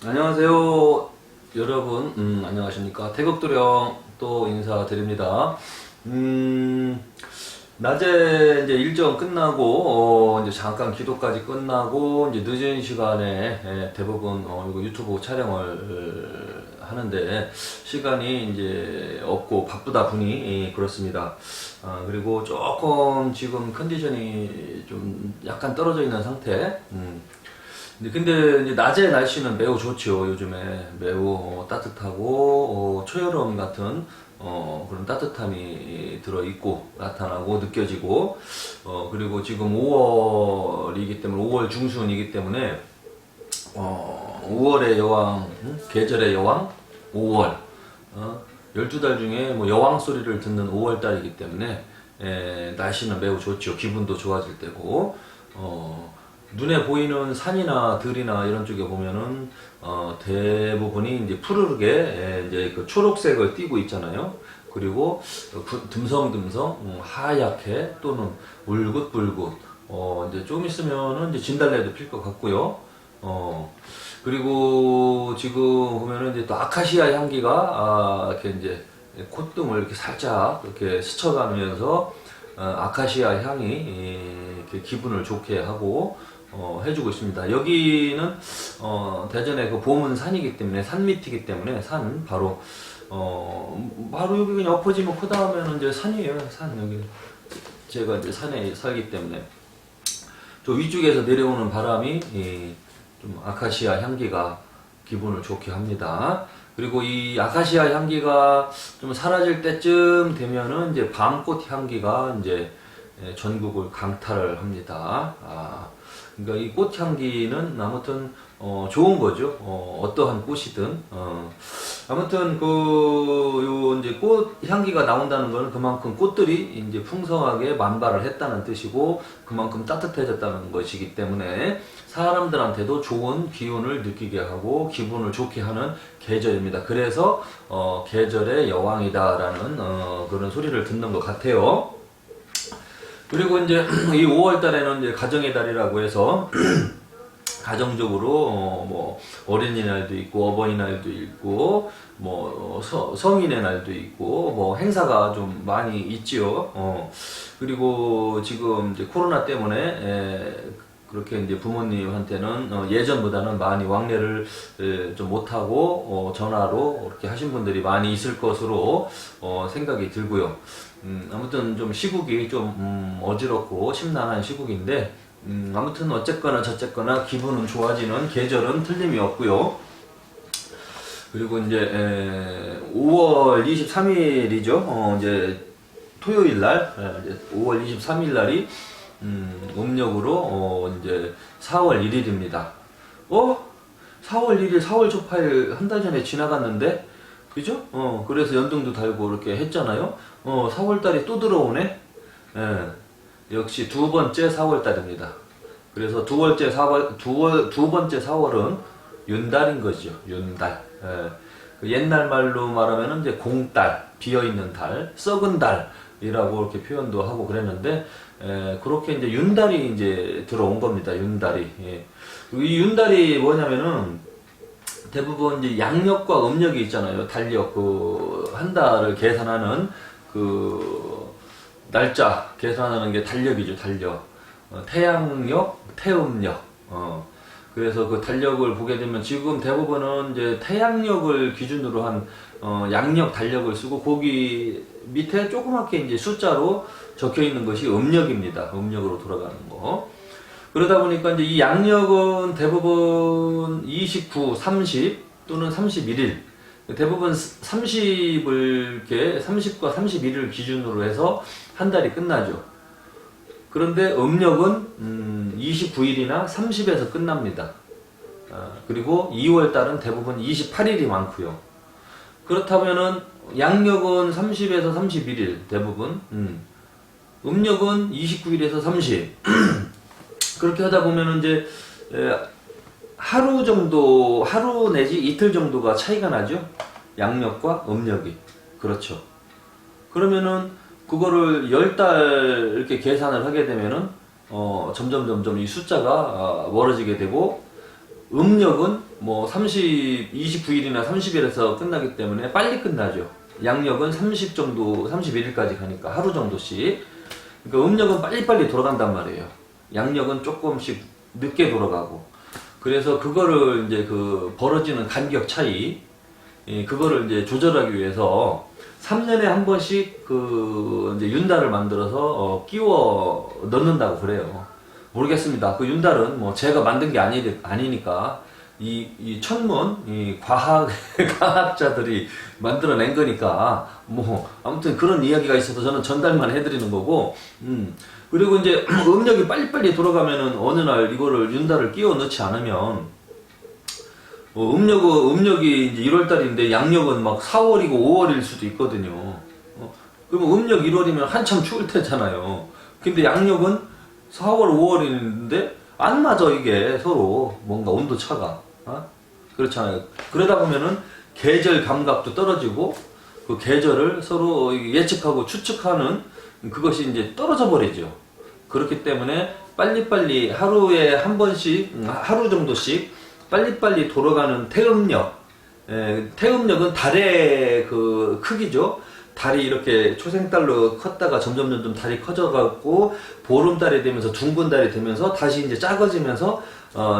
안녕하세요 여러분, 안녕하십니까. 태극도령 또 인사드립니다. 낮에 이제 일정 끝나고 이제 잠깐 기도까지 끝나고 이제 늦은 시간에 대부분 이거 유튜브 촬영을 하는데 시간이 이제 없고 바쁘다 보니 그렇습니다. 그리고 조금 지금 컨디션이 좀 약간 떨어져 있는 상태. 근데 이제 낮에 날씨는 매우 좋죠. 요즘에 매우 따뜻하고 초여름 같은 그런 따뜻함이 들어있고 나타나고 느껴지고 그리고 지금 5월이기 때문에 5월 중순이기 때문에 5월의 여왕, 계절의 여왕 5월 12달 중에 뭐 여왕 소리를 듣는 5월달이기 때문에 날씨는 매우 좋죠. 기분도 좋아질 때고 눈에 보이는 산이나 들이나 이런 쪽에 보면은 대부분이 이제 푸르르게 이제 그 초록색을 띠고 있잖아요. 그리고 듬성듬성 하얗게 또는 울긋불긋 이제 좀 있으면은 이제 진달래도 필 것 같고요. 그리고 지금 보면은 이제 또 아카시아 향기가 이렇게 이제 콧등을 이렇게 살짝 이렇게 스쳐가면서 아카시아 향이 이렇게 기분을 좋게 하고 해주고 있습니다. 여기는 대전의 그 보문산이기 때문에 산밑이기 때문에 산 바로 여기 그냥 엎어지면 그 다음에는 이제 산이에요. 산 여기 제가 이제 산에 살기 때문에 저 위쪽에서 내려오는 바람이 좀 아카시아 향기가 기분을 좋게 합니다. 그리고 이 아카시아 향기가 좀 사라질 때쯤 되면은 이제 밤꽃 향기가 이제 전국을 강타를 합니다. 그러니까 이 꽃향기는 아무튼 좋은 거죠. 어떠한 꽃이든 아무튼 요 이제 꽃 향기가 나온다는 것은 그만큼 꽃들이 이제 풍성하게 만발을 했다는 뜻이고 그만큼 따뜻해졌다는 것이기 때문에 사람들한테도 좋은 기운을 느끼게 하고 기분을 좋게 하는 계절입니다. 그래서 계절의 여왕이다라는 그런 소리를 듣는 것 같아요. 그리고 이제 이 5월 달에는 이제 가정의 달이라고 해서 가정적으로 뭐 어린이날도 있고 어버이날도 있고 뭐 성인의 날도 있고 뭐 행사가 좀 많이 있지요. 그리고 지금 이제 코로나 때문에 그렇게 이제 부모님한테는 예전보다는 많이 왕래를 좀 못하고 전화로 이렇게 하신 분들이 많이 있을 것으로 생각이 들고요. 아무튼 좀 시국이 좀 어지럽고 심란한 시국인데 아무튼 어쨌거나 저쨌거나 기분은 좋아지는 계절은 틀림이 없고요. 그리고 이제 5월 23일이죠. 이제 토요일 날 5월 23일 날이 음력으로 이제 4월 1일입니다. 4월 1일, 4월 초파일 한 달 전에 지나갔는데, 그죠? 그래서 연등도 달고 이렇게 했잖아요. 4월 달이 또 들어오네. 역시 두 번째 4월 달입니다. 그래서 두 번째 4월은 윤달인 거죠. 윤달. 그 옛날 말로 말하면은 이제 공달, 비어있는 달, 썩은 달이라고 이렇게 표현도 하고 그랬는데, 그렇게 이제 윤달이 이제 들어온 겁니다. 윤달이. 이 윤달이 뭐냐면은 대부분 이제 양력과 음력이 있잖아요. 달력 한 달을 계산하는 날짜 계산하는 게 달력이죠. 달력. 태양력, 태음력. 그래서 그 달력을 보게 되면 지금 대부분은 이제 태양력을 기준으로 한 양력 달력을 쓰고 거기 밑에 조그맣게 이제 숫자로 적혀 있는 것이 음력입니다. 음력으로 돌아가는 거. 그러다 보니까 이제 이 양력은 대부분 29, 30 또는 31일. 대부분 30과 31을 기준으로 해서 한 달이 끝나죠. 그런데 음력은 29일이나 30에서 끝납니다. 그리고 2월 달은 대부분 28일이 많고요. 그렇다면은 양력은 30에서 31일 대부분, 음력은 29일에서 30. 그렇게 하다 보면은 이제 하루 내지 이틀 정도가 차이가 나죠. 양력과 음력이. 그렇죠. 그러면은 그거를 10달 이렇게 계산을 하게 되면은 점점 이 숫자가 멀어지게 되고, 음력은 뭐 29일이나 30일에서 끝나기 때문에 빨리 끝나죠. 양력은 30 정도, 31일까지 가니까 하루 정도씩. 그러니까 음력은 빨리빨리 돌아간단 말이에요. 양력은 조금씩 늦게 돌아가고. 그래서 그거를 이제 그 벌어지는 간격 차이, 그거를 이제 조절하기 위해서 3년에 한 번씩 그 이제 윤달을 만들어서 끼워 넣는다고 그래요. 모르겠습니다. 그 윤달은 뭐 제가 만든 게 아니니까 이 천문 과학자들이 만들어낸 거니까 뭐 아무튼 그런 이야기가 있어서 저는 전달만 해드리는 거고. 그리고 이제 음력이 빨리빨리 돌아가면은 어느 날 이거를 윤달을 끼워 넣지 않으면 음력이 이제 1월달인데 양력은 막 4월이고 5월일 수도 있거든요. 그러면 음력 1월이면 한참 추울 때잖아요. 근데 양력은 4월, 5월인데 안 맞아, 이게 서로. 뭔가 온도 차가. 그렇잖아요. 그러다 보면은 계절 감각도 떨어지고, 그 계절을 서로 예측하고 추측하는 그것이 이제 떨어져 버리죠. 그렇기 때문에 빨리빨리 하루에 한 번씩, 하루 정도씩 빨리빨리 돌아가는 태음력. 태음력은 달의 그 크기죠. 달이 이렇게 초생달로 컸다가 점점 달이 커져갖고 보름달이 되면서 둥근달이 되면서 다시 이제 작아지면서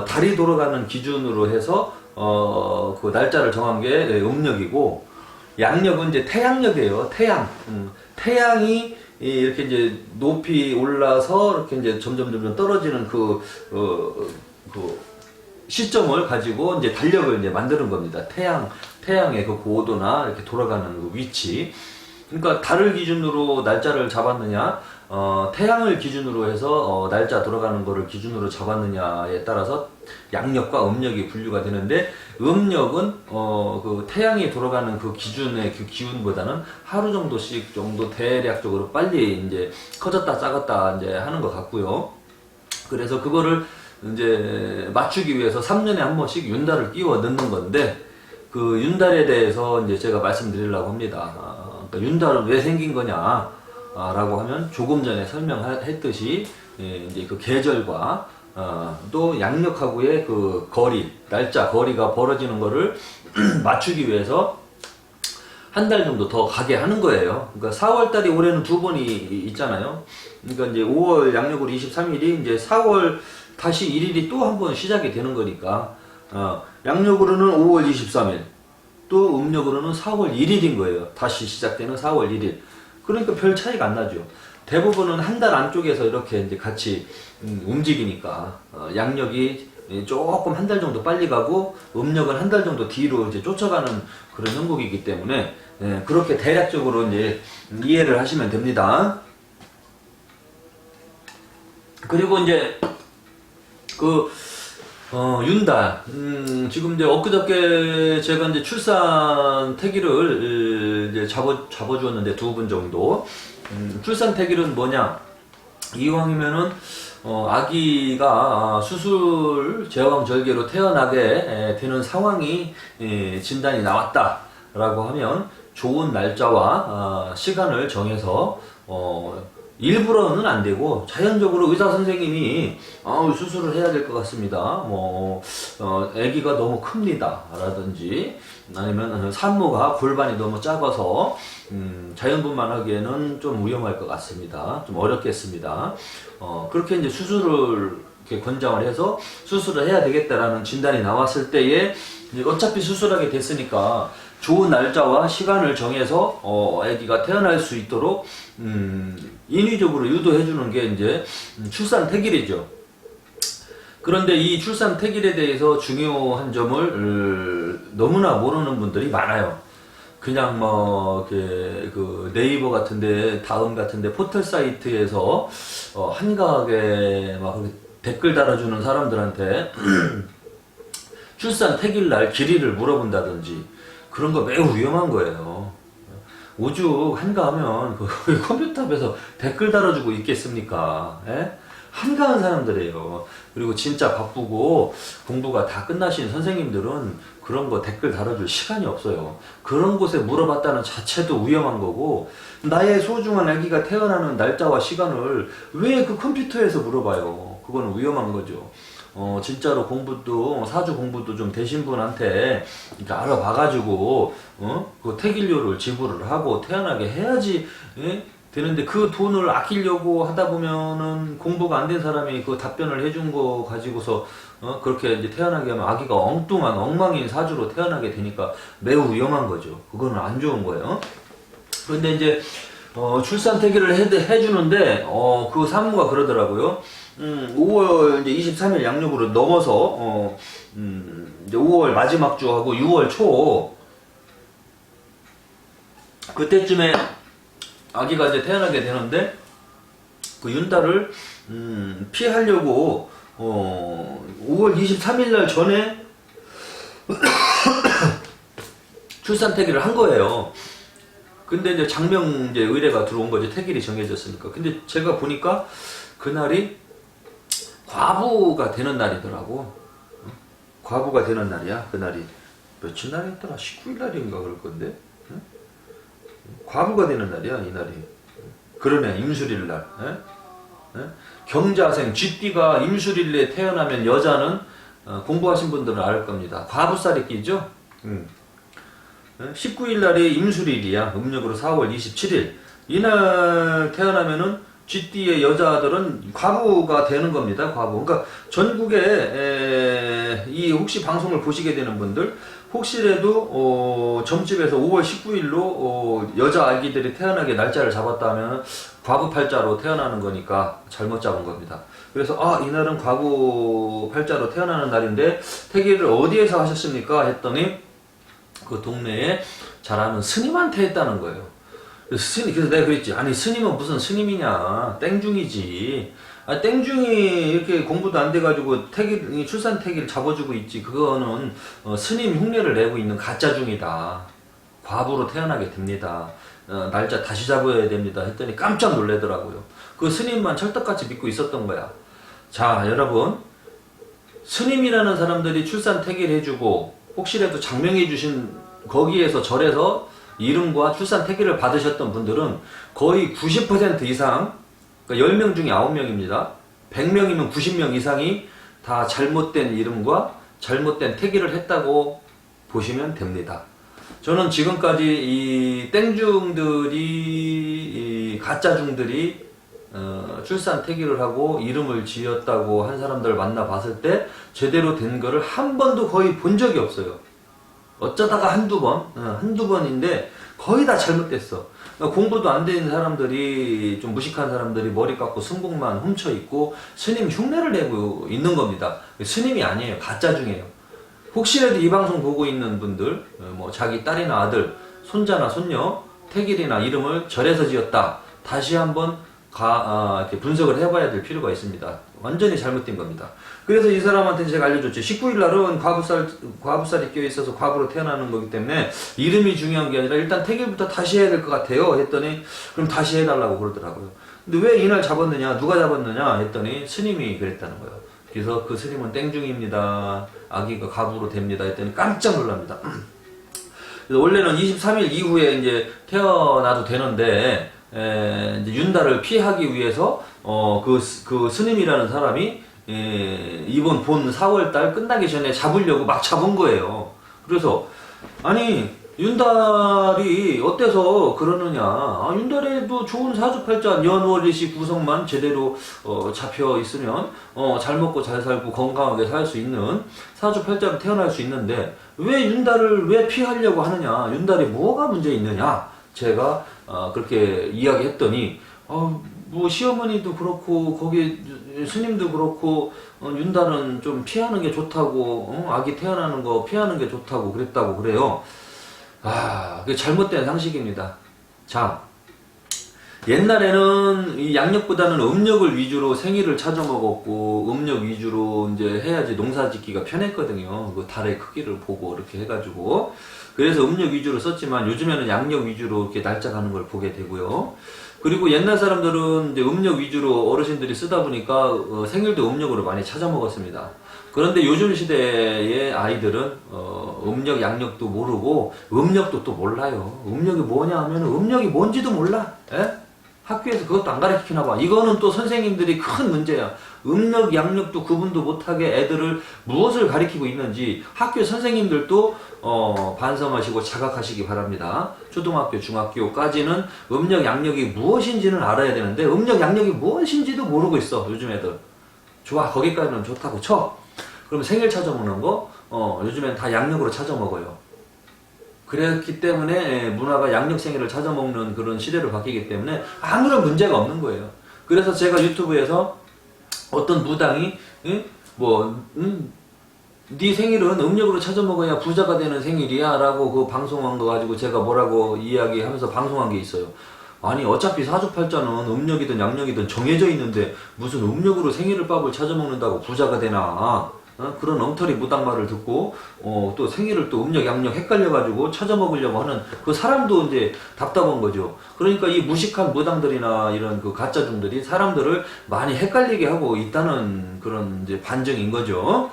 달이 돌아가는 기준으로 해서 그 날짜를 정한 게 음력이고, 양력은 이제 태양력이에요. 태양이 이렇게 이제 높이 올라서 이렇게 이제 점점 떨어지는 그 시점을 가지고 이제 달력을 이제 만드는 겁니다. 태양의 그 고도나 이렇게 돌아가는 그 위치. 그러니까 달을 기준으로 날짜를 잡았느냐, 태양을 기준으로 해서 날짜 돌아가는 거를 기준으로 잡았느냐에 따라서 양력과 음력이 분류가 되는데, 음력은 그 태양이 돌아가는 그 기준의 그 기운보다는 하루 정도씩 정도 대략적으로 빨리 이제 커졌다 작았다 이제 하는 것 같고요. 그래서 그거를 이제 맞추기 위해서 3년에 한 번씩 윤달을 끼워 넣는 건데, 그 윤달에 대해서 이제 제가 말씀드리려고 합니다. 그러니까 윤달은 왜 생긴 거냐 라고 하면, 조금 전에 설명했듯이 이제 그 계절과 또 양력하고의 그 날짜 거리가 벌어지는 거를 맞추기 위해서 한 달 정도 더 가게 하는 거예요. 그러니까 4월달이 올해는 2번이 있잖아요. 그러니까 이제 5월 양력으로 23일이 이제 4월 다시 1일이 또 한 번 시작이 되는 거니까, 양력으로는 5월 23일, 또 음력으로는 4월 1일인 거예요. 다시 시작되는 4월 1일. 그러니까 별 차이가 안 나죠. 대부분은 한 달 안쪽에서 이렇게 이제 같이 움직이니까, 양력이 조금 한 달 정도 빨리 가고, 음력은 한 달 정도 뒤로 이제 쫓아가는 그런 형국이기 때문에, 그렇게 대략적으로 이제 이해를 하시면 됩니다. 그리고 이제 윤달. 지금 이제 엊그저께 제가 이제 출산 태기를 이제 잡아주었는데 2분 정도. 출산 태기는 뭐냐? 이왕이면은, 아기가 수술 제왕절개로 태어나게 되는 상황이 진단이 나왔다라고 하면, 좋은 날짜와 시간을 정해서, 일부러는 안 되고 자연적으로 의사 선생님이 수술을 해야 될 것 같습니다. 아기가 너무 큽니다 라든지, 아니면 산모가 골반이 너무 작아서 자연분만 하기에는 좀 위험할 것 같습니다. 좀 어렵겠습니다. 그렇게 이제 수술을 이렇게 권장을 해서 수술을 해야 되겠다라는 진단이 나왔을 때에, 이제 어차피 수술하게 됐으니까 좋은 날짜와 시간을 정해서 아기가 태어날 수 있도록 인위적으로 유도해 주는 게 이제 출산 태길이죠. 그런데 이 출산 태길에 대해서 중요한 점을 너무나 모르는 분들이 많아요. 그냥 그 네이버 같은데, 다음 같은데 포털 사이트에서 한가하게 막 댓글 달아주는 사람들한테 출산 태길날 길이를 물어본다든지, 그런 거 매우 위험한 거예요. 오죽 한가하면 그 컴퓨터 앞에서 댓글 달아주고 있겠습니까? 한가한 사람들이에요. 그리고 진짜 바쁘고 공부가 다 끝나신 선생님들은 그런 거 댓글 달아줄 시간이 없어요. 그런 곳에 물어봤다는 자체도 위험한 거고, 나의 소중한 아기가 태어나는 날짜와 시간을 왜 그 컴퓨터에서 물어봐요. 그거는 위험한 거죠. 진짜로 공부도, 사주 공부도 좀 되신 분한테 이렇게 알아봐가지고, 그 택일료를 지불을 하고 태어나게 해야지, 예? 되는데, 그 돈을 아끼려고 하다 보면은 공부가 안 된 사람이 그 답변을 해준 거 가지고서, 그렇게 이제 태어나게 하면 아기가 엉뚱한 엉망인 사주로 태어나게 되니까 매우 위험한 거죠. 그거는 안 좋은 거예요. 그런데 이제, 출산 태기를 해주는데, 그 산모가 그러더라고요. 5월 이제 23일 양력으로 넘어서, 이제 5월 마지막 주하고 6월 초, 그때쯤에 아기가 이제 태어나게 되는데, 그 윤달을, 피하려고, 5월 23일 날 전에 출산 태기를 한 거예요. 근데 이제 장명 이제 의뢰가 들어온 거지, 태길이 정해졌으니까. 근데 제가 보니까 그날이 과부가 되는 날이더라고. 과부가 되는 날이야, 그날이. 며칠 날이었더라? 19일 날인가 그럴 건데. 과부가 되는 날이야, 이날이. 그러네, 임술일 날. 경자생, 쥐띠가 임술일에 태어나면 여자는, 공부하신 분들은 알 겁니다. 과부살이 끼죠? 19일 날이 임술일이야. 음력으로 4월 27일. 이날 태어나면은 쥐띠의 여자들은 과부가 되는 겁니다. 과부. 그러니까 전국에 이 혹시 방송을 보시게 되는 분들, 혹시라도 점집에서 5월 19일로 여자 아기들이 태어나게 날짜를 잡았다 하면 과부 팔자로 태어나는 거니까 잘못 잡은 겁니다. 그래서 이날은 과부 팔자로 태어나는 날인데 태기를 어디에서 하셨습니까? 했더니 그 동네에 잘 아는 스님한테 했다는 거예요. 그래서 내가 그랬지. 아니, 스님은 무슨 스님이냐. 땡중이지. 땡중이 이렇게 공부도 안 돼가지고 출산 태기를 잡아주고 있지. 그거는 스님 흉내를 내고 있는 가짜 중이다. 과부로 태어나게 됩니다. 날짜 다시 잡아야 됩니다. 했더니 깜짝 놀래더라고요. 그 스님만 철떡같이 믿고 있었던 거야. 자, 여러분. 스님이라는 사람들이 출산 태기를 해주고 혹시라도 장명해 주신 거기에서 절에서 이름과 출산 태기를 받으셨던 분들은 거의 90% 이상, 그러니까 10명 중에 9명입니다. 100명이면 90명 이상이 다 잘못된 이름과 잘못된 태기를 했다고 보시면 됩니다. 저는 지금까지 이 땡중들이, 이 가짜중들이 출산 태기를 하고 이름을 지었다고 한 사람들을 만나봤을 때 제대로 된 거를 한 번도 거의 본 적이 없어요. 어쩌다가 한두 번인데 거의 다 잘못됐어. 그러니까 공부도 안 된 사람들이, 좀 무식한 사람들이 머리 깎고 승복만 훔쳐있고 스님 흉내를 내고 있는 겁니다. 스님이 아니에요. 가짜 중이에요. 혹시라도 이 방송 보고 있는 분들, 뭐 자기 딸이나 아들, 손자나 손녀, 태길이나 이름을 절에서 지었다. 다시 한번 이렇게 분석을 해봐야 될 필요가 있습니다. 완전히 잘못된 겁니다. 그래서 이 사람한테 제가 알려줬죠. 19일 날은 과부살이 껴있어서 과부로 태어나는 거기 때문에 이름이 중요한 게 아니라 일단 태길부터 다시 해야 될 것 같아요. 했더니 그럼 다시 해달라고 그러더라고요. 근데 왜 이날 잡았느냐? 누가 잡았느냐? 했더니 스님이 그랬다는 거예요. 그래서 그 스님은 땡중입니다. 아기가 과부로 됩니다. 했더니 깜짝 놀랍니다. 그래서 원래는 23일 이후에 이제 태어나도 되는데, 이제 윤달을 피하기 위해서 그 스님이라는 사람이 이번 본 4월달 끝나기 전에 잡으려고 막 잡은 거예요. 그래서 아니, 윤달이 어때서 그러느냐. 윤달에도 좋은 사주팔자 년월일시 구성만 제대로 잡혀 있으면 잘 먹고 잘 살고 건강하게 살 수 있는 사주팔자로 태어날 수 있는데 왜 윤달을 왜 피하려고 하느냐. 윤달이 뭐가 문제 있느냐. 제가 그렇게 이야기했더니 뭐 시어머니도 그렇고 거기 스님도 그렇고 윤달은 좀 피하는 게 좋다고, 아기 태어나는 거 피하는 게 좋다고 그랬다고 그래요. 그게 잘못된 상식입니다. 자, 옛날에는 이 양력보다는 음력을 위주로 생일을 찾아 먹었고 음력 위주로 이제 해야지 농사 짓기가 편했거든요. 그 달의 크기를 보고 이렇게 해가지고. 그래서 음력 위주로 썼지만 요즘에는 양력 위주로 이렇게 날짜 가는 걸 보게 되고요. 그리고 옛날 사람들은 이제 음력 위주로 어르신들이 쓰다 보니까 생일도 음력으로 많이 찾아 먹었습니다. 그런데 요즘 시대의 아이들은 음력, 양력도 모르고 음력도 또 몰라요. 음력이 뭐냐 하면 음력이 뭔지도 몰라. 예? 학교에서 그것도 안 가르치나 봐. 이거는 또 선생님들이 큰 문제야. 음력, 양력도 구분도 못하게 애들을 무엇을 가르치고 있는지 학교 선생님들도 반성하시고 자각하시기 바랍니다. 초등학교, 중학교까지는 음력, 양력이 무엇인지는 알아야 되는데 음력, 양력이 무엇인지도 모르고 있어. 요즘 애들. 좋아. 거기까지는 좋다고 쳐. 그럼 생일 찾아 먹는 거 요즘엔 다 양력으로 찾아 먹어요. 그랬기 때문에 문화가 양력 생일을 찾아 먹는 그런 시대로 바뀌기 때문에 아무런 문제가 없는 거예요. 그래서 제가 유튜브에서 어떤 무당이 네 생일은 음력으로 찾아 먹어야 부자가 되는 생일이야 라고 그 방송한 거 가지고 제가 뭐라고 이야기하면서 방송한 게 있어요. 아니 어차피 사주팔자는 음력이든 양력이든 정해져 있는데 무슨 음력으로 생일을 밥을 찾아 먹는다고 부자가 되나. 그런 엉터리 무당말을 듣고 또 생일을 또 음력 양력 헷갈려가지고 찾아 먹으려고 하는 그 사람도 이제 답답한 거죠. 그러니까 이 무식한 무당들이나 이런 그 가짜중들이 사람들을 많이 헷갈리게 하고 있다는 그런 이제 반증인 거죠.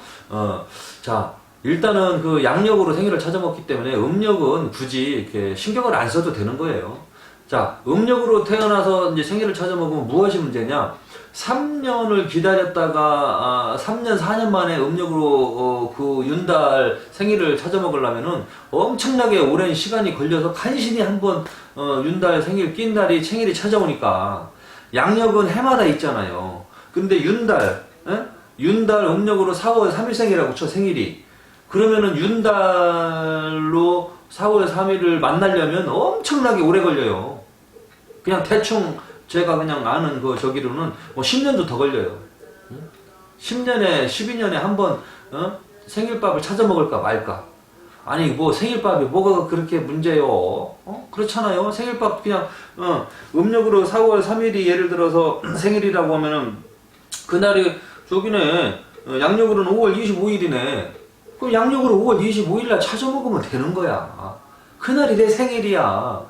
자, 일단은 그 양력으로 생일을 찾아 먹기 때문에 음력은 굳이 이렇게 신경을 안 써도 되는 거예요. 자, 음력으로 태어나서 이제 생일을 찾아 먹으면 무엇이 문제냐? 3년을 기다렸다가 3년 4년 만에 음력으로 그 윤달 생일을 찾아 먹으려면은 엄청나게 오랜 시간이 걸려서 간신히 한번 윤달 생일 낀 달이 생일이 찾아오니까 양력은 해마다 있잖아요. 근데 윤달 윤달 음력으로 4월 3일 생이라고 쳐 생일이. 그러면은 윤달로 4월 3일을 만나려면 엄청나게 오래 걸려요. 그냥 대충 제가 그냥 아는 그 저기로는 뭐 10년도 더 걸려요. 10년에 12년에 한번 생일밥을 찾아 먹을까 말까. 아니 뭐 생일밥이 뭐가 그렇게 문제요. 그렇잖아요. 생일밥 그냥 음력으로 4월 3일이 예를 들어서 생일이라고 하면은 그날이 저기네 양력으로는 5월 25일이네. 그럼 양력으로 5월 25일날 찾아 먹으면 되는 거야. 그날이 내 생일이야.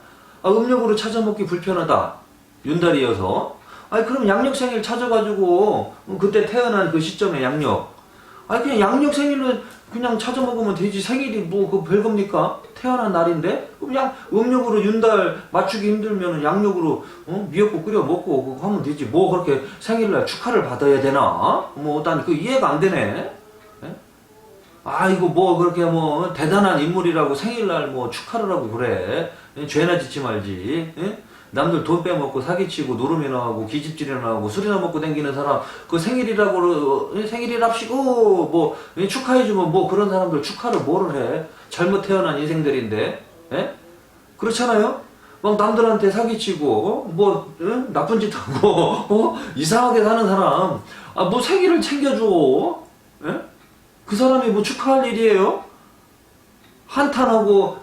음력으로 찾아 먹기 불편하다. 윤달이어서. 아니 그럼 양력 생일 찾아가지고 그때 태어난 그 시점에 양력. 아니 그냥 양력 생일은 그냥 찾아 먹으면 되지. 생일이 뭐 그 별겁니까? 태어난 날인데 그냥 음력으로 윤달 맞추기 힘들면 양력으로 미역국 끓여 먹고 그거 하면 되지. 뭐 그렇게 생일날 축하를 받아야 되나? 뭐 난 그 이해가 안 되네. 이거 뭐 그렇게 뭐 대단한 인물이라고 생일날 뭐 축하를 하고 그래. 죄나 짓지 말지. 남들 돈 빼먹고 사기치고 노름이나 하고 기집질이나 하고 술이나 먹고 댕기는 사람 그 생일이라고 생일이랍시고 뭐 축하해주면 뭐 그런 사람들 축하를 뭐를 해. 잘못 태어난 인생들인데. 그렇잖아요. 막 남들한테 사기치고 나쁜 짓 하고 이상하게 사는 사람 뭐 생일을 챙겨줘. 그 사람이 뭐 축하할 일이에요? 한탄하고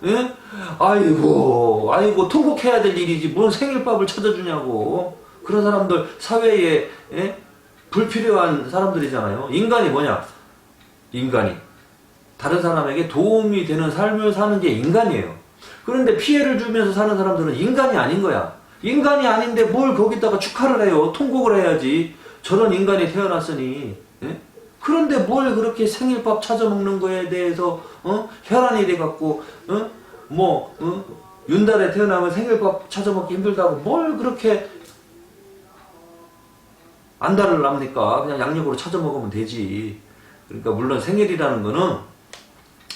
아이고 통곡해야 될 일이지 뭔 생일밥을 찾아주냐고. 그런 사람들 사회에 불필요한 사람들이잖아요. 인간이 뭐냐? 인간이 다른 사람에게 도움이 되는 삶을 사는 게 인간이에요. 그런데 피해를 주면서 사는 사람들은 인간이 아닌 거야. 인간이 아닌데 뭘 거기다가 축하를 해요. 통곡을 해야지. 저런 인간이 태어났으니. 그런데 뭘 그렇게 생일밥 찾아 먹는 거에 대해서 혈안이 돼갖고 윤달에 태어나면 생일밥 찾아 먹기 힘들다고 뭘 그렇게 안달을 납니까? 그냥 양력으로 찾아 먹으면 되지. 그러니까 물론 생일이라는 거는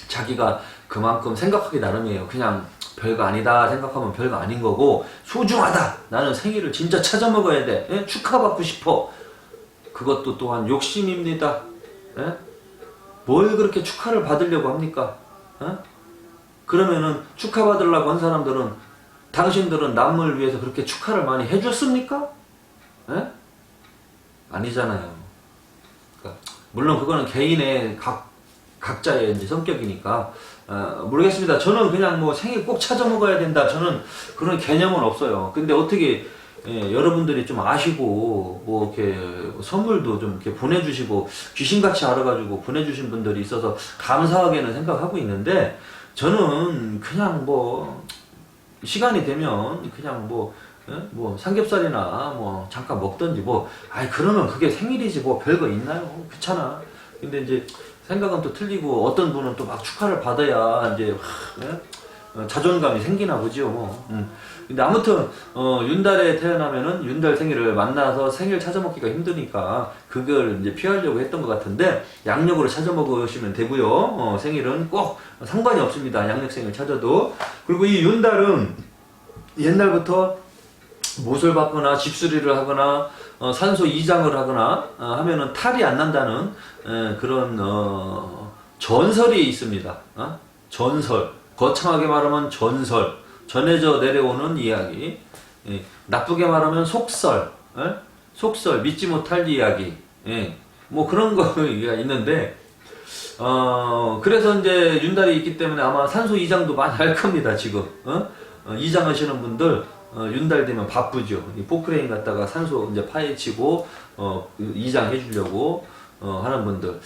자기가 그만큼 생각하기 나름이에요. 그냥 별거 아니다 생각하면 별거 아닌 거고 소중하다. 나는 생일을 진짜 찾아 먹어야 돼. 축하받고 싶어. 그것도 또한 욕심입니다. 뭘 그렇게 축하를 받으려고 합니까? 그러면은 축하받으려고 한 사람들은 당신들은 남을 위해서 그렇게 축하를 많이 해줬습니까? 아니잖아요. 그러니까 물론 그거는 개인의 각자의 이제 성격이니까 모르겠습니다. 저는 그냥 뭐 생일 꼭 찾아 먹어야 된다. 저는 그런 개념은 없어요. 근데 어떻게 여러분들이 좀 아시고 뭐 이렇게 선물도 좀 이렇게 보내주시고 귀신같이 알아가지고 보내주신 분들이 있어서 감사하게는 생각하고 있는데 저는 그냥 뭐 시간이 되면 그냥 뭐 예? 뭐 삼겹살이나 뭐 잠깐 먹던지 뭐 아이 그러면 그게 생일이지 뭐 별거 있나요? 귀찮아. 근데 이제 생각은 또 틀리고 어떤 분은 또 막 축하를 받아야 이제 예? 자존감이 생기나 보지요 뭐. 근데 아무튼 윤달에 태어나면은 윤달 생일을 만나서 생일 찾아 먹기가 힘드니까 그걸 이제 피하려고 했던 것 같은데 양력으로 찾아 먹으시면 되고요. 생일은 꼭 상관이 없습니다. 양력 생일 찾아도. 그리고 이 윤달은 옛날부터 못을 받거나 집수리를 하거나 산소 이장을 하거나 하면은 탈이 안 난다는 그런 전설이 있습니다. 전설. 거창하게 말하면 전설. 전해져 내려오는 이야기. 예. 나쁘게 말하면 속설. 예? 속설. 믿지 못할 이야기. 예. 뭐 그런 거가 있는데 그래서 이제 윤달이 있기 때문에 아마 산소 이장도 많이 할 겁니다, 지금. 이장하시는 분들 윤달 되면 바쁘죠. 이 포크레인 갖다가 산소 이제 파헤치고 이장해 주려고 하는 분들.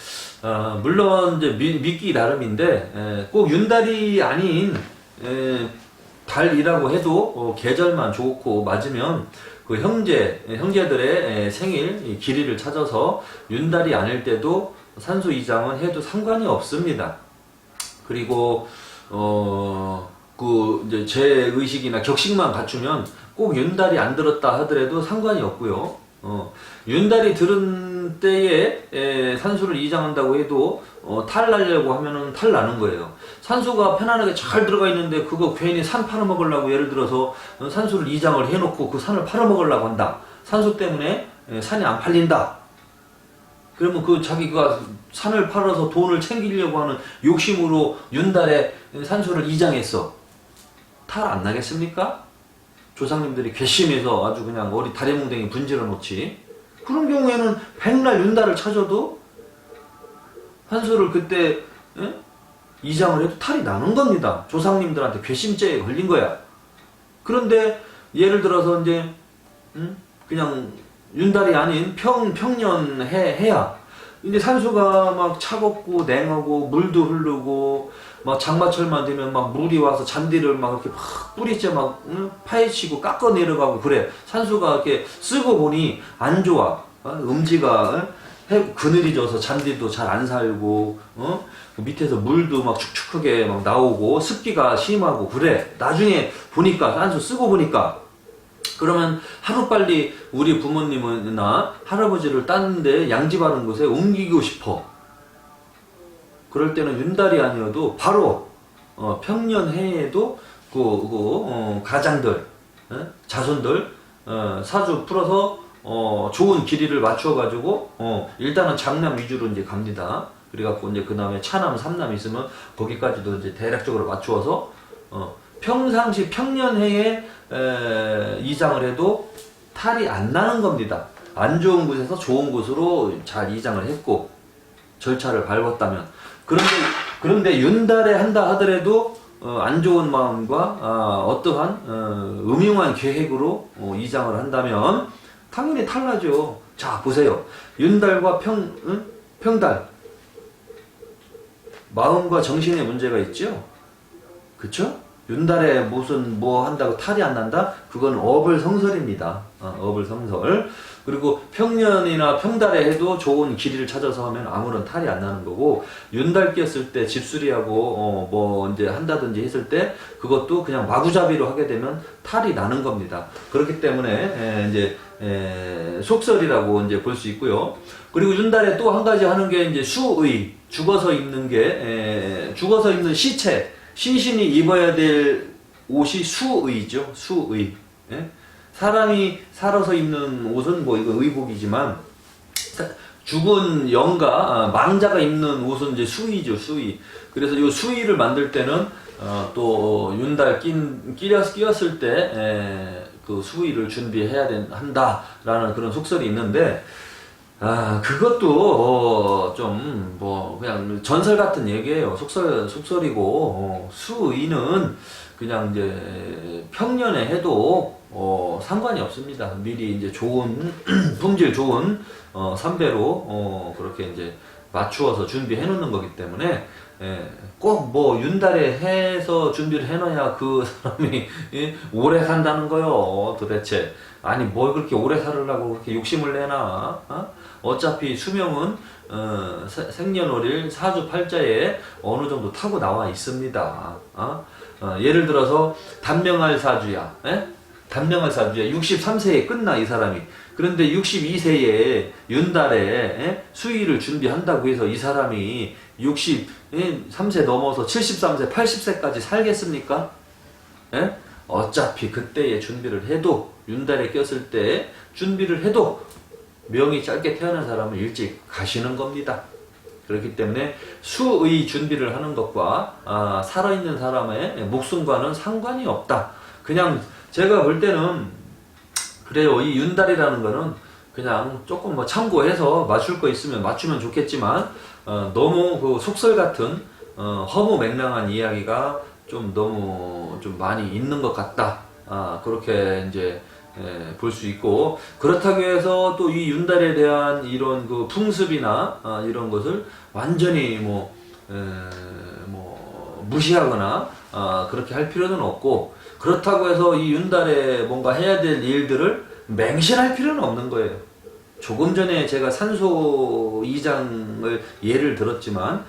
물론 이제 믿기 나름인데 꼭 윤달이 아닌 달이라고 해도 계절만 좋고 맞으면 그 형제들의 생일 길이를 찾아서 윤달이 아닐 때도 산소 이장은 해도 상관이 없습니다. 그리고 그 이제 제 의식이나 격식만 갖추면 꼭 윤달이 안 들었다 하더라도 상관이 없고요. 윤달이 들은 때에 산소를 이장한다고 해도 탈 나려고 하면은 탈 나는 거예요. 산소가 편안하게 잘 들어가 있는데 그거 괜히 산 팔아먹으려고 예를 들어서 산소를 이장을 해놓고 그 산을 팔아먹으려고 한다. 산소 때문에 산이 안 팔린다. 그러면 그 자기가 산을 팔아서 돈을 챙기려고 하는 욕심으로 윤달에 산소를 이장했어. 탈 안 나겠습니까? 조상님들이 괘씸해서 아주 그냥 어리 다리뭉댕이 분질러 놓지. 그런 경우에는 백날 윤달을 찾아도 산소를 그때 이장을 해도 탈이 나는 겁니다. 조상님들한테 괘씸죄에 걸린 거야. 그런데 예를 들어서 이제 그냥 윤달이 아닌 평년 해야 이제 산소가 막 차갑고 냉하고 물도 흐르고 막 장마철만 되면 막 물이 와서 잔디를 막 이렇게 막 뿌리째 막 파헤치고 깎아 내려가고 그래. 산소가 이렇게 쓰고 보니 안 좋아. 음지가 그늘이 져서 잔디도 잘 안 살고 그 밑에서 물도 막 축축하게 막 나오고 습기가 심하고 그래. 나중에 보니까 산소 쓰고 보니까 그러면 하루빨리 우리 부모님이나 할아버지를 딴데 양지바른 곳에 옮기고 싶어. 그럴 때는 윤달이 아니어도 바로 평년해에도 가장들, 자손들 사주 풀어서 좋은 길이를 맞춰 가지고 일단은 장남 위주로 이제 갑니다. 그래갖고 이제 그 다음에 차남, 삼남 있으면 거기까지도 이제 대략적으로 맞추어서 평상시 평년해에 이장을 해도 탈이 안 나는 겁니다. 안 좋은 곳에서 좋은 곳으로 잘 이장을 했고 절차를 밟았다면. 그런데 윤달에 한다 하더라도 안 좋은 마음과 어떠한 음흉한 계획으로 이장을 한다면 당연히 탈나죠. 자 보세요. 윤달과 평달 마음과 정신의 문제가 있죠. 그쵸? 윤달에 무슨 뭐 한다고 탈이 안 난다? 그건 어불성설입니다. 어불성설. 그리고 평년이나 평달에 해도 좋은 길이를 찾아서 하면 아무런 탈이 안 나는 거고, 윤달 꼈을 때 집수리하고 뭐 이제 한다든지 했을 때 그것도 그냥 마구잡이로 하게 되면 탈이 나는 겁니다. 그렇기 때문에 이제 속설이라고 이제 볼 수 있고요. 그리고 윤달에 또 한 가지 하는 게 이제 수의, 죽어서 입는 게 죽어서 입는 시체, 신신이 입어야 될 옷이 수의죠. 수의. 예? 사람이 살아서 입는 옷은 뭐 이거 의복이지만 죽은 영가 망자가 입는 옷은 이제 수의죠. 수의. 그래서 이 수의를 만들 때는 또 윤달 끼었을 때 그 수의를 준비해야 한다라는 그런 속설이 있는데, 그것도 좀 뭐 그냥 전설 같은 얘기예요. 속설이고 수의는 그냥 이제 평년에 해도 상관이 없습니다. 미리 이제 좋은 품질 좋은 3배로 그렇게 이제 맞추어서 준비해 놓는 거기 때문에 꼭 뭐 윤달에 해서 준비를 해 놓아야 그 사람이 오래 산다는 거요. 도대체 아니 뭘 그렇게 오래 살으려고 그렇게 욕심을 내나? 어차피 수명은 생년월일 사주팔자에 어느 정도 타고 나와 있습니다. 예를 들어서 단명할 사주야. 단명할 사주야. 63세에 끝나 이 사람이. 그런데 62세에 윤달에 수의를 준비한다고 해서 이 사람이 63세 넘어서 73세, 80세까지 살겠습니까? 어차피 그때에 준비를 해도 윤달에 꼈을 때 준비를 해도 명이 짧게 태어난 사람은 일찍 가시는 겁니다. 그렇기 때문에 수의 준비를 하는 것과 살아있는 사람의 목숨과는 상관이 없다. 그냥 제가 볼 때는 그래요. 이 윤달이라는 거는 그냥 조금 뭐 참고해서 맞출 거 있으면 맞추면 좋겠지만 너무 그 속설 같은 허무맹랑한 이야기가 좀 너무 좀 많이 있는 것 같다. 그렇게 이제 볼 수 있고, 그렇다고 해서 또 이 윤달에 대한 이런 그 풍습이나 이런 것을 완전히 뭐 무시하거나 그렇게 할 필요는 없고, 그렇다고 해서 이 윤달에 뭔가 해야 될 일들을 맹신할 필요는 없는 거예요. 조금 전에 제가 산소 2장을 예를 들었지만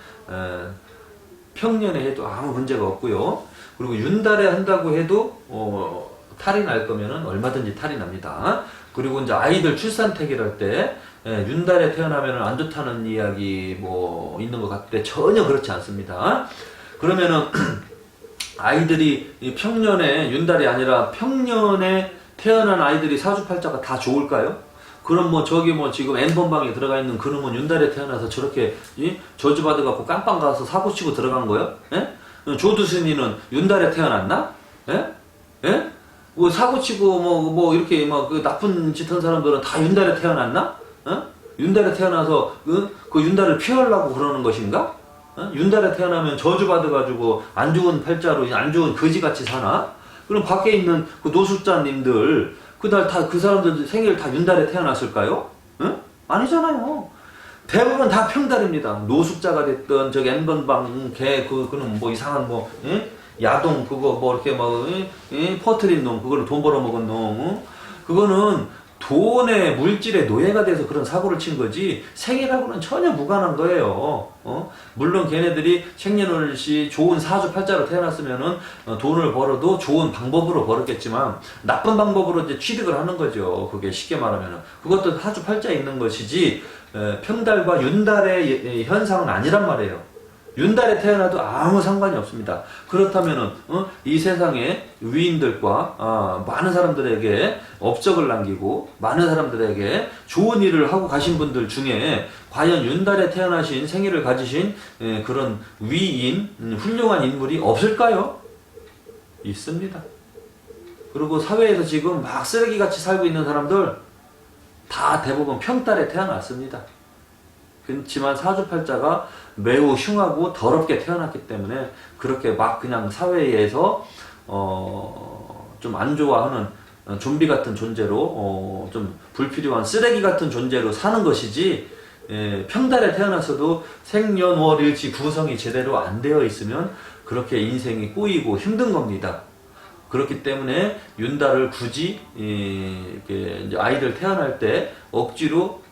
평년에 해도 아무 문제가 없고요. 그리고 윤달에 한다고 해도 탈이 날 거면은 얼마든지 탈이 납니다. 그리고 이제 아이들 출산택일 할 때 윤달에 태어나면은 안 좋다는 이야기 뭐 있는 것 같은데 전혀 그렇지 않습니다. 그러면은 아이들이 평년에 윤달이 아니라 평년에 태어난 아이들이 사주팔자가 다 좋을까요? 그럼 뭐 저기 뭐 지금 N번방에 들어가 있는 그놈은 윤달에 태어나서 저렇게 저주받아 갖고 깜빵 가서 사고 치고 들어간 거요? 조두순이는 윤달에 태어났나? 뭐 사고 치고 뭐 이렇게 그 나쁜 짓 한 사람들은 다 윤달에 태어났나? 윤달에 태어나서 그 윤달을 피하려고 그러는 것인가? 윤달에 태어나면 저주받아가지고 안 좋은 팔자로 안 좋은 거지같이 사나? 그럼 밖에 있는 그 노숙자님들 그날 다 그 사람들 생일 다 윤달에 태어났을까요? 아니잖아요. 대부분 다 평달입니다. 노숙자가 됐던 저기 N번방 그는 뭐 이상한 야동 그거 뭐 이렇게 퍼트린 놈 그걸로 돈 벌어먹은 놈 그거는 돈의 물질의 노예가 돼서 그런 사고를 친 거지 생일하고는 전혀 무관한 거예요. 물론 걔네들이 생년월일시 좋은 사주팔자로 태어났으면은 돈을 벌어도 좋은 방법으로 벌었겠지만 나쁜 방법으로 이제 취득을 하는 거죠. 그게 쉽게 말하면은 그것도 사주팔자에 있는 것이지 평달과 윤달의 현상은 아니란 말이에요. 윤달에 태어나도 아무 상관이 없습니다. 그렇다면은 이 세상의 위인들과 많은 사람들에게 업적을 남기고 많은 사람들에게 좋은 일을 하고 가신 분들 중에 과연 윤달에 태어나신 생일을 가지신 그런 위인, 훌륭한 인물이 없을까요? 있습니다. 그리고 사회에서 지금 막 쓰레기같이 살고 있는 사람들 다 대부분 평달에 태어났습니다. 그렇지만 사주팔자가 매우 흉하고 더럽게 태어났기 때문에 그렇게 막 그냥 사회에서 좀 안 좋아하는 좀비 같은 존재로 좀 불필요한 쓰레기 같은 존재로 사는 것이지 평달에 태어났어도 생년월일치 구성이 제대로 안 되어 있으면 그렇게 인생이 꼬이고 힘든 겁니다. 그렇기 때문에 윤달을 굳이 이제 아이들 태어날 때 억지로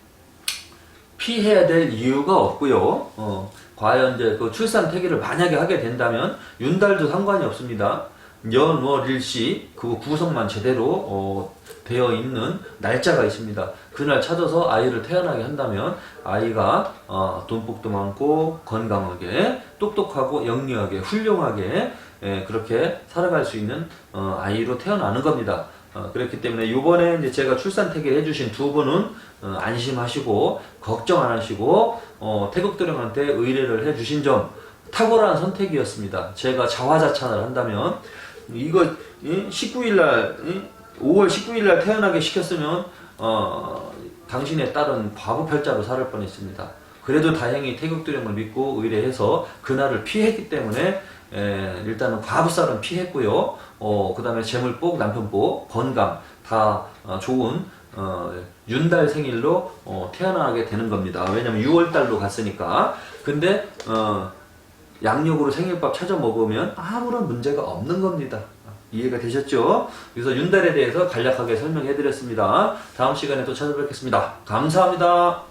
피해야 될 이유가 없고요. 과연 이제 그 출산 태기를 만약에 하게 된다면 윤달도 상관이 없습니다. 연월일시 그 구성만 제대로 되어 있는 날짜가 있습니다. 그날 찾아서 아이를 태어나게 한다면 아이가 돈복도 많고 건강하게 똑똑하고 영리하게 훌륭하게 그렇게 살아갈 수 있는 아이로 태어나는 겁니다. 그렇기 때문에 이번에 이제 제가 출산태기를 해주신 두 분은 안심하시고 걱정 안 하시고 태극도령한테 의뢰를 해주신 점 탁월한 선택이었습니다. 제가 자화자찬을 한다면 이거 19일날 5월 19일날 태어나게 시켰으면 당신의 딸은 과부팔자로 살을 뻔했습니다. 그래도 다행히 태극도령을 믿고 의뢰해서 그날을 피했기 때문에 일단은 과부살은 피했고요. 그 다음에 재물복, 남편복, 건강 다 좋은 윤달 생일로 태어나게 되는 겁니다. 왜냐면 6월달로 갔으니까. 근데 양력으로 생일밥 찾아 먹으면 아무런 문제가 없는 겁니다. 이해가 되셨죠? 그래서 윤달에 대해서 간략하게 설명해 드렸습니다. 다음 시간에 또 찾아뵙겠습니다. 감사합니다.